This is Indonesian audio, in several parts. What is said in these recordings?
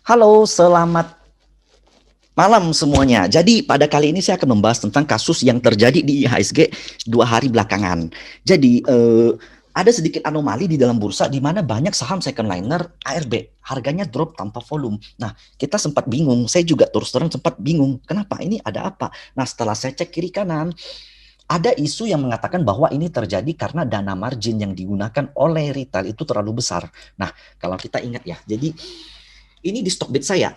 Halo, selamat malam semuanya. Jadi pada kali ini saya akan membahas tentang kasus yang terjadi di IHSG 2 hari belakangan. Jadi ada sedikit anomali di dalam bursa di mana banyak saham second liner ARB harganya drop tanpa volume. Nah, kita sempat bingung. Saya juga terus terang sempat bingung. Kenapa? Ini ada apa? Nah, setelah saya cek kiri kanan, ada isu yang mengatakan bahwa ini terjadi karena dana margin yang digunakan oleh retail itu terlalu besar. Nah, kalau kita ingat ya, jadi ini di Stockbit saya.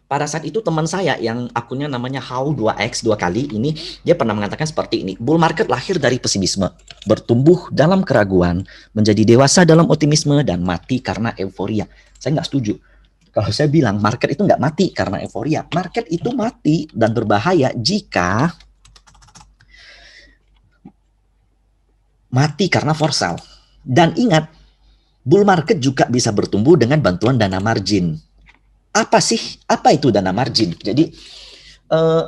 Pada saat itu teman saya yang akunnya namanya How 2X 2 kali ini, dia pernah mengatakan seperti ini: bull market lahir dari pesimisme, bertumbuh dalam keraguan, menjadi dewasa dalam optimisme, dan mati karena euforia. Saya nggak setuju. Kalau saya bilang market itu nggak mati karena euforia, market itu mati dan berbahaya jika mati karena for sale. Dan ingat, bull market juga bisa bertumbuh dengan bantuan dana margin. Apa sih? Apa itu dana margin? Jadi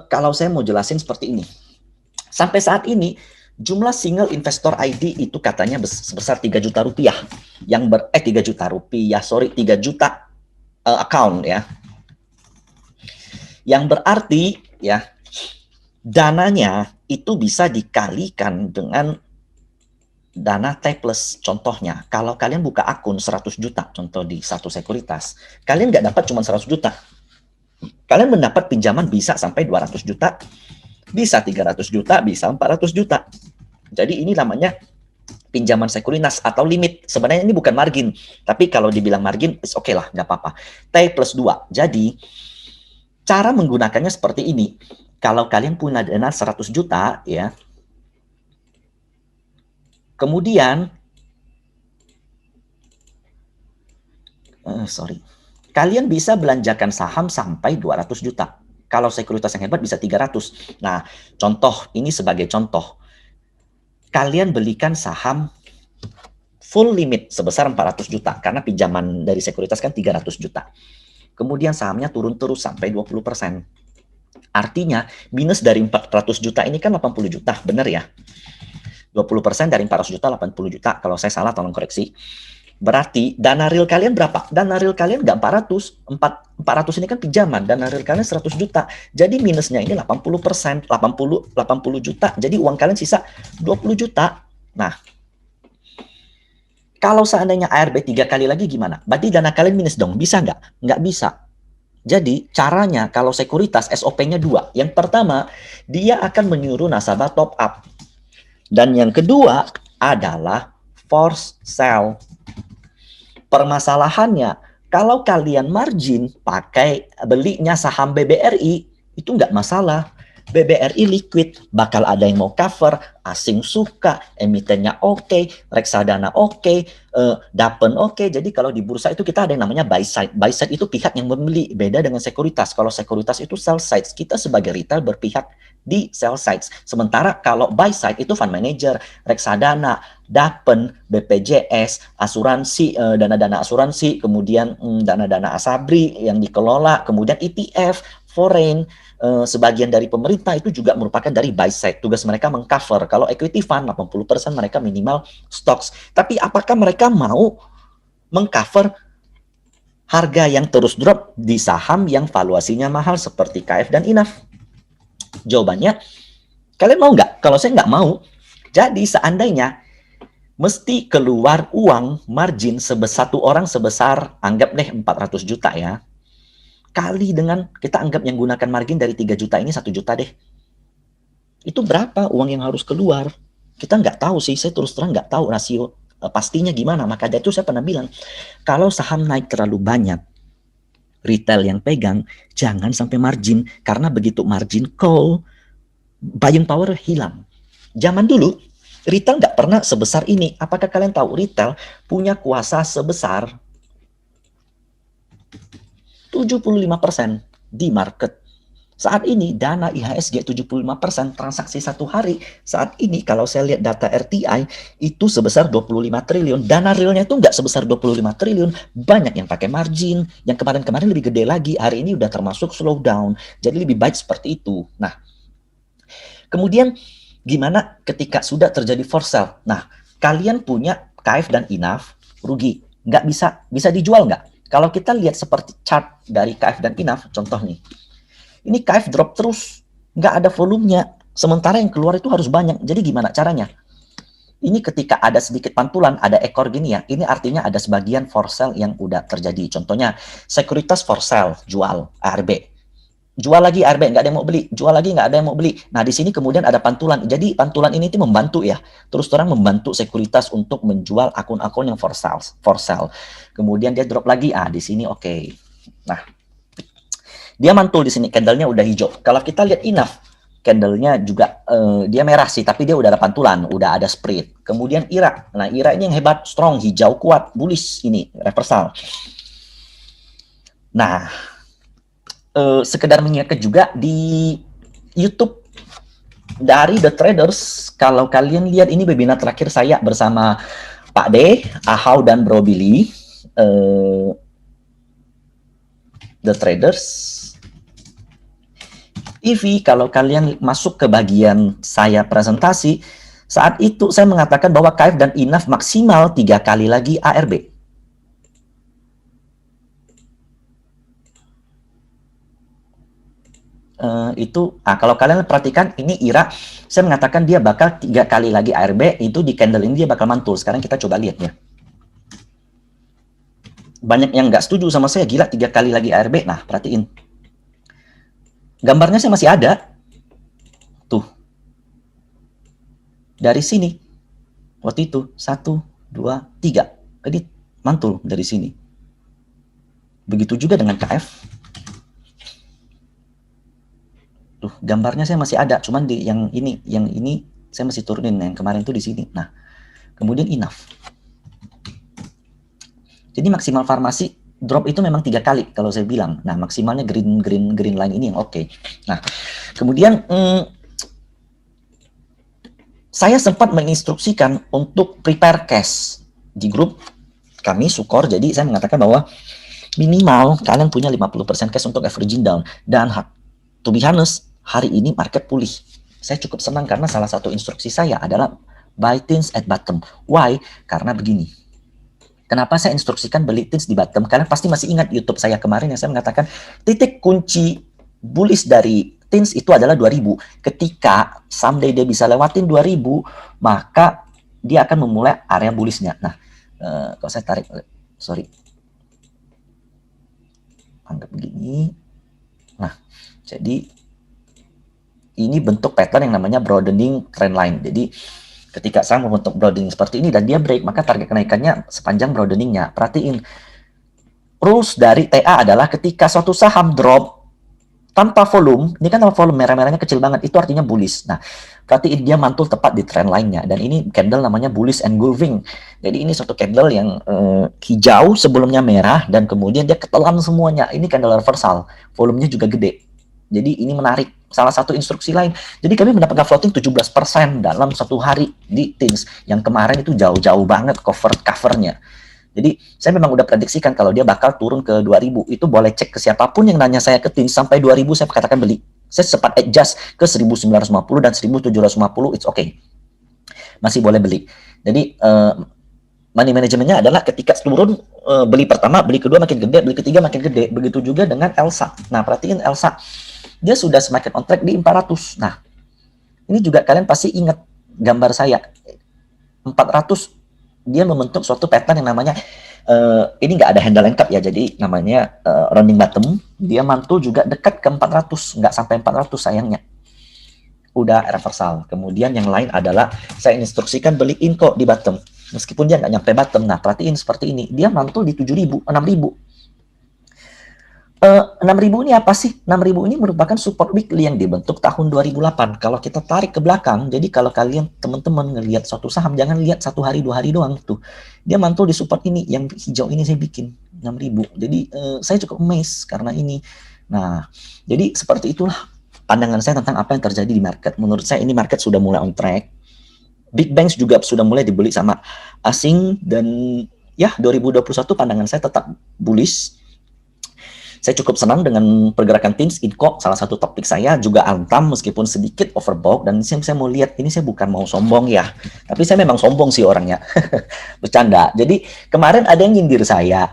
kalau saya mau jelasin seperti ini. Sampai saat ini jumlah single investor ID itu katanya sebesar 3 juta rupiah. 3 juta rupiah, 3 juta account ya. Yang berarti ya dananya itu bisa dikalikan dengan dana T plus. Contohnya, kalau kalian buka akun 100 juta, contoh di satu sekuritas, kalian nggak dapat cuma 100 juta. Kalian mendapat pinjaman bisa sampai 200 juta, bisa 300 juta, bisa 400 juta. Jadi ini namanya pinjaman sekuritas atau limit. Sebenarnya ini bukan margin, tapi kalau dibilang margin, oke lah, nggak apa-apa. T plus 2. Jadi, cara menggunakannya seperti ini. Kalau kalian punya dana 100 juta, ya, kemudian kalian bisa belanjakan saham sampai 200 juta. Kalau sekuritas yang hebat bisa 300. Nah, contoh, ini sebagai contoh. Kalian belikan saham full limit sebesar 400 juta, karena pinjaman dari sekuritas kan 300 juta. Kemudian sahamnya turun terus sampai 20%. Artinya, minus dari 400 juta ini kan 80 juta, benar ya? 20% dari 400 juta, 80 juta. Kalau saya salah, tolong koreksi. Berarti dana real kalian berapa? Dana real kalian nggak 400. 400 ini kan pinjaman. Dana real kalian 100 juta. Jadi minusnya ini 80%. 80 juta. Jadi uang kalian sisa 20 juta. Nah, kalau seandainya ARB 3 kali lagi gimana? Berarti dana kalian minus dong. Bisa nggak? Nggak bisa. Jadi caranya kalau sekuritas SOP-nya 2. Yang pertama, dia akan menyuruh nasabah top up. Dan yang kedua adalah force sell. Permasalahannya, kalau kalian margin pakai belinya saham BBRI, itu nggak masalah. BBRI liquid, bakal ada yang mau cover, asing suka, emitennya oke, reksadana oke, Dapen oke. Jadi kalau di bursa itu kita ada yang namanya buy side. Buy side itu pihak yang membeli, beda dengan sekuritas. Kalau sekuritas itu sell side, kita sebagai retail berpihak di sell side. Sementara kalau buy side itu fund manager, reksadana, Dapen, BPJS, asuransi, dana-dana asuransi, kemudian dana-dana asabri yang dikelola, kemudian ETF, foreign, sebagian dari pemerintah itu juga merupakan dari buy side. Tugas mereka mengcover. Kalau equity fund 80% mereka minimal stocks. Tapi apakah mereka mau mengcover harga yang terus drop di saham yang valuasinya mahal seperti KF dan INAF? Jawabannya, kalian mau nggak? Kalau saya nggak mau. Jadi seandainya mesti keluar uang margin satu orang sebesar, anggap deh 400 juta ya, kali dengan, kita anggap yang gunakan margin dari 3 juta ini 1 juta deh. Itu berapa uang yang harus keluar? Kita nggak tahu sih, saya terus terang nggak tahu rasio pastinya gimana. Maka dari itu saya pernah bilang, kalau saham naik terlalu banyak, retail yang pegang, jangan sampai margin. Karena begitu margin call, buying power hilang. Zaman dulu, retail nggak pernah sebesar ini. Apakah kalian tahu retail punya kuasa sebesar 75% di market. Saat ini dana IHSG 75% transaksi satu hari. Saat ini kalau saya lihat data RTI itu sebesar 25 triliun. Dana realnya itu nggak sebesar 25 triliun. Banyak yang pakai margin. Yang kemarin-kemarin lebih gede lagi. Hari ini udah termasuk slowdown. Jadi lebih baik seperti itu. Nah, kemudian gimana ketika sudah terjadi for sale? Nah, kalian punya KF dan INAF rugi. Nggak bisa dijual nggak? Kalau kita lihat seperti chart dari KF dan INAF, contoh nih, ini KF drop terus, nggak ada volumenya, sementara yang keluar itu harus banyak. Jadi gimana caranya? Ini ketika ada sedikit pantulan, ada ekor gini ya, ini artinya ada sebagian for sale yang udah terjadi. Contohnya, sekuritas for sale, jual ARB. Jual lagi ARB, nggak ada yang mau beli. Jual lagi, nggak ada yang mau beli. Nah, di sini kemudian ada pantulan. Jadi, pantulan ini tuh membantu ya. Terus terang membantu sekuritas untuk menjual akun-akun yang for sale. For sale. Kemudian dia drop lagi. Ah, di sini oke. Nah, dia mantul di sini. Candlenya udah hijau. Kalau kita lihat INAF, candlenya juga dia merah sih, tapi dia udah ada pantulan, udah ada spread. Kemudian IRA. Nah, IRA ini yang hebat, strong, hijau, kuat, bullish ini, reversal. Nah, sekedar mengingatkan juga di YouTube dari The Traders, kalau kalian lihat ini webinar terakhir saya bersama Pak D, Ahau, dan Bro Billy, The Traders TV, kalau kalian masuk ke bagian saya presentasi, saat itu saya mengatakan bahwa KF dan INAF maksimal 3 kali lagi ARB. Kalau kalian perhatikan ini IRA, saya mengatakan dia bakal 3 kali lagi ARB, itu di candle ini dia bakal mantul. Sekarang kita coba lihat ya. Banyak yang nggak setuju sama saya, gila 3 kali lagi ARB. Nah, perhatiin. Gambarnya saya masih ada. Tuh. Dari sini. Waktu itu, 1, 2, 3. Jadi mantul dari sini. Begitu juga dengan KF. Tuh, gambarnya saya masih ada, cuman di yang ini saya masih turunin, yang kemarin tuh di sini. Nah, kemudian INAF. Jadi maksimal farmasi drop itu memang 3 kali kalau saya bilang. Nah, maksimalnya green line ini yang oke. Nah, kemudian saya sempat menginstruksikan untuk prepare cash di grup kami Sukor. Jadi saya mengatakan bahwa minimal kalian punya 50% cash untuk averaging down. Dan to be honest, hari ini market pulih. Saya cukup senang karena salah satu instruksi saya adalah buy things at bottom. Why? Karena begini. Kenapa saya instruksikan beli things di bottom? Kalian pasti masih ingat YouTube saya kemarin yang saya mengatakan titik kunci bullish dari things itu adalah 2000. Ketika someday dia bisa lewatin 2000, maka dia akan memulai area bullishnya. Nah, kalau saya tarik, sorry. Anggap begini. Nah, jadi ini bentuk pattern yang namanya broadening trend line. Jadi ketika saya membentuk broadening seperti ini dan dia break, maka target kenaikannya sepanjang broadeningnya. Perhatiin, rules dari TA adalah ketika suatu saham drop tanpa volume, ini kan volume merah-merahnya kecil banget, itu artinya bullish. Nah, perhatiin dia mantul tepat di trend line-nya. Dan ini candle namanya bullish engulfing. Jadi ini suatu candle yang hijau sebelumnya merah dan kemudian dia ketelan semuanya. Ini candle reversal, volumenya juga gede. Jadi ini menarik. Salah satu instruksi lain. Jadi kami mendapatkan floating 17% dalam 1 hari di Things. Yang kemarin itu jauh-jauh banget covernya. Jadi saya memang udah prediksikan kalau dia bakal turun ke 2000. Itu boleh cek ke siapapun yang nanya saya ke Things. Sampai 2000 saya katakan beli. Saya sempat adjust ke 1950 dan 1750. It's okay. Masih boleh beli. Jadi money manajemennya adalah ketika turun, beli pertama, beli kedua makin gede, beli ketiga makin gede. Begitu juga dengan Elsa. Nah, perhatiin Elsa. Dia sudah semakin on track di 400. Nah, ini juga kalian pasti ingat gambar saya. 400, dia membentuk suatu pattern yang namanya, ini nggak ada handle lengkap ya, jadi namanya rounding bottom. Dia mantul juga dekat ke 400, nggak sampai 400 sayangnya. Udah reversal. Kemudian yang lain adalah, saya instruksikan beliin kok di bottom. Meskipun dia nggak nyampe bottom. Nah, perhatiin seperti ini. Dia mantul di 7.000, 6.000. 6.000 ini apa sih? 6.000 ini merupakan support weekly yang dibentuk tahun 2008. Kalau kita tarik ke belakang, jadi kalau kalian teman-teman ngelihat suatu saham, jangan lihat 1 hari 2 hari doang tuh. Dia mantul di support ini, yang hijau ini saya bikin 6.000. Jadi saya cukup amazed karena ini. Nah, jadi seperti itulah pandangan saya tentang apa yang terjadi di market. Menurut saya ini market sudah mulai on track. Big banks juga sudah mulai dibeli sama asing dan ya 2021 pandangan saya tetap bullish. Saya cukup senang dengan pergerakan Things, Inco, salah satu topik saya, juga Antam meskipun sedikit overbought, dan saya mau lihat, ini saya bukan mau sombong ya, tapi saya memang sombong sih orangnya, bercanda. Jadi kemarin ada yang nyindir saya,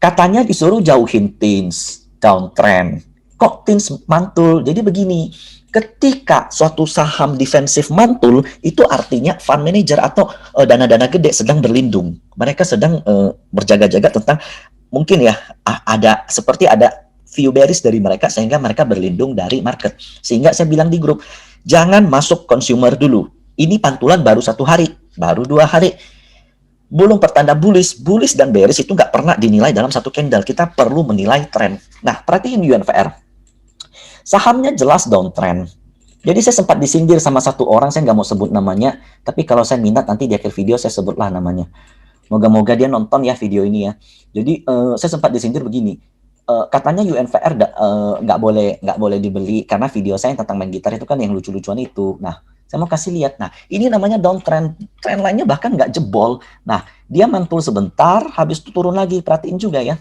Katanya disuruh jauhin teens, downtrend. Kok teens mantul? Jadi begini, ketika suatu saham defensif mantul, itu artinya fund manager atau dana-dana gede sedang berlindung. Mereka sedang berjaga-jaga tentang mungkin ya ada view bearish dari mereka sehingga mereka berlindung dari market. Sehingga saya bilang di grup, jangan masuk consumer dulu. Ini pantulan baru 1 hari, baru 2 hari. Belum pertanda bullish dan bearish itu nggak pernah dinilai dalam satu candle. Kita perlu menilai tren. Nah, perhatiin UNVR. Sahamnya jelas downtrend. Jadi saya sempat disindir sama satu orang, saya nggak mau sebut namanya, tapi kalau saya minat nanti di akhir video saya sebutlah namanya. Moga-moga dia nonton ya video ini ya. Jadi saya sempat disindir begini, katanya UNVR nggak boleh dibeli karena video saya tentang main gitar itu kan yang lucu-lucuan itu. Nah, saya mau kasih lihat. Nah, ini namanya downtrend. Trend lainnya bahkan nggak jebol. Nah, dia mantul sebentar, habis itu turun lagi. Perhatiin juga ya.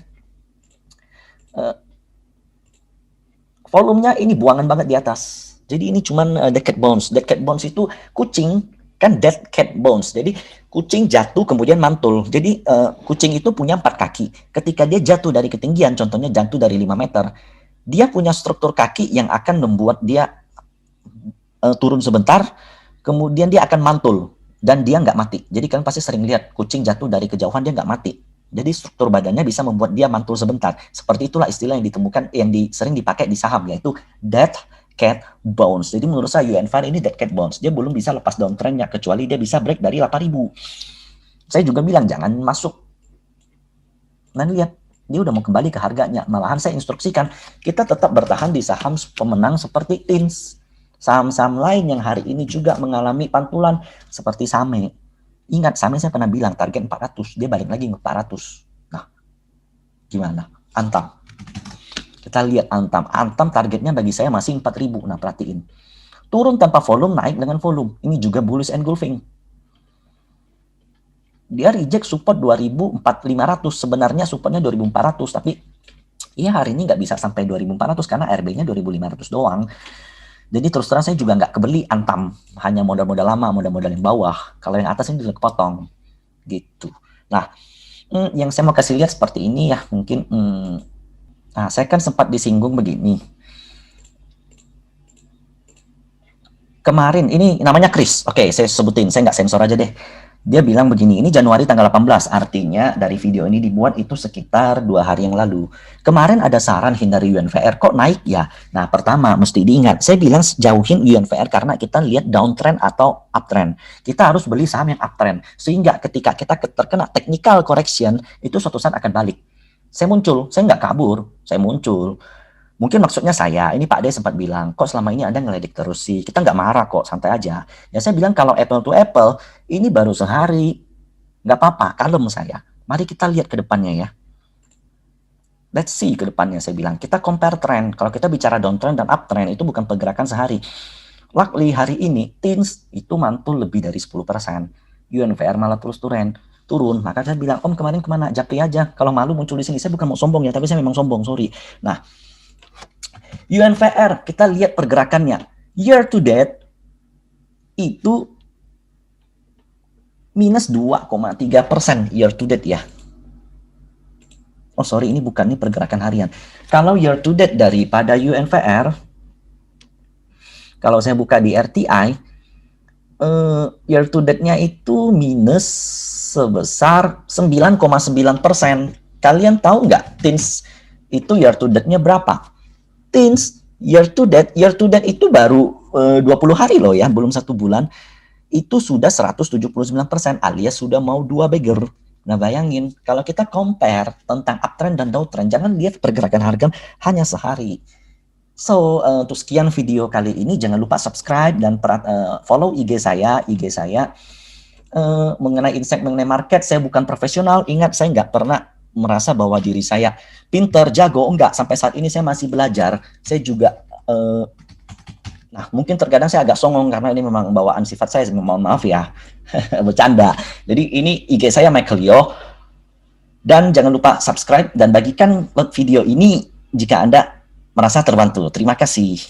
Volumenya ini buangan banget di atas. Jadi ini cuman dead cat bounce. Dead cat bounce itu kucing, kan dead cat bounce. Jadi kucing jatuh kemudian mantul. Jadi kucing itu punya 4 kaki. Ketika dia jatuh dari ketinggian, contohnya jatuh dari 5 meter, dia punya struktur kaki yang akan membuat dia turun sebentar, kemudian dia akan mantul dan dia nggak mati. Jadi kalian pasti sering lihat kucing jatuh dari kejauhan dia nggak mati. Jadi struktur badannya bisa membuat dia mantul sebentar. Seperti itulah istilah yang ditemukan, sering dipakai di saham, yaitu dead cat bounce. Jadi menurut saya UNVR ini dead cat bounce. Dia belum bisa lepas downtrendnya kecuali dia bisa break dari 8.000. Saya juga bilang jangan masuk. Nah lihat, dia udah mau kembali ke harganya. Malahan saya instruksikan kita tetap bertahan di saham pemenang seperti teens. Saham-saham lain yang hari ini juga mengalami pantulan seperti Same. Ingat, Same saya pernah bilang target 400, dia balik lagi ke 400. Nah, gimana? Antam. Kita lihat Antam. Antam targetnya bagi saya masih 4.000. Nah, perhatiin. Turun tanpa volume, naik dengan volume. Ini juga bullish engulfing. Dia reject support 2.500. Sebenarnya supportnya 2.400, tapi ya hari ini nggak bisa sampai 2.400 karena RB-nya 2.500 doang. Jadi terus terang saya juga nggak kebeli Antam, hanya modal-modal lama, modal-modal yang bawah. Kalau yang atas ini udah kepotong, gitu. Nah, yang saya mau kasih lihat seperti ini ya, mungkin. Nah, saya kan sempat disinggung begini. Kemarin ini namanya Chris, oke, saya sebutin, saya nggak sensor aja deh. Dia bilang begini, ini Januari tanggal 18, artinya dari video ini dibuat itu sekitar 2 hari yang lalu. Kemarin ada saran hindari UNVR, kok naik ya? Nah, pertama mesti diingat, saya bilang jauhin UNVR karena kita lihat downtrend atau uptrend. Kita harus beli saham yang uptrend, sehingga ketika kita terkena technical correction, itu suatu saat akan balik. Saya muncul, saya nggak kabur, saya muncul. Mungkin maksudnya saya, ini Pak D sempat bilang, kok selama ini Anda ngeledek terus sih? Kita nggak marah kok, santai aja. Ya saya bilang kalau apple to apple, ini baru sehari. Nggak apa-apa, kalem saya. Mari kita lihat ke depannya ya. Let's see ke depannya, saya bilang. Kita compare trend. Kalau kita bicara downtrend dan uptrend, itu bukan pergerakan sehari. Luckily hari ini, teens itu mantul lebih dari 10%. UNVR malah terus turun. Maka saya bilang, Om kemarin kemana? Japri aja. Kalau malu muncul di sini. Saya bukan mau sombong ya, tapi saya memang sombong, sorry. Nah, UNVR, kita lihat pergerakannya. Year to date, itu minus 2,3% year to date ya. Oh sorry, ini bukan, ini pergerakan harian. Kalau year to date daripada UNVR, kalau saya buka di RTI, year to date-nya itu minus sebesar 9,9%. Kalian tahu nggak teens itu year to date-nya berapa? Teens year to date itu baru 20 hari loh ya, belum 1 bulan. Itu sudah 179% alias sudah mau 2 bagger. Nah bayangin, kalau kita compare tentang uptrend dan downtrend, jangan lihat pergerakan harga hanya sehari. So, untuk sekian video kali ini, jangan lupa subscribe dan follow IG saya. Mengenai insight mengenai market, saya bukan profesional. Ingat, saya nggak pernah merasa bahwa diri saya pinter, jago, enggak. Sampai saat ini saya masih belajar. Saya juga, nah mungkin terkadang saya agak songong karena ini memang bawaan sifat saya, mohon maaf ya, bercanda. Jadi ini IG saya Michael Yo. Dan jangan lupa subscribe dan bagikan video ini jika Anda merasa terbantu. Terima kasih.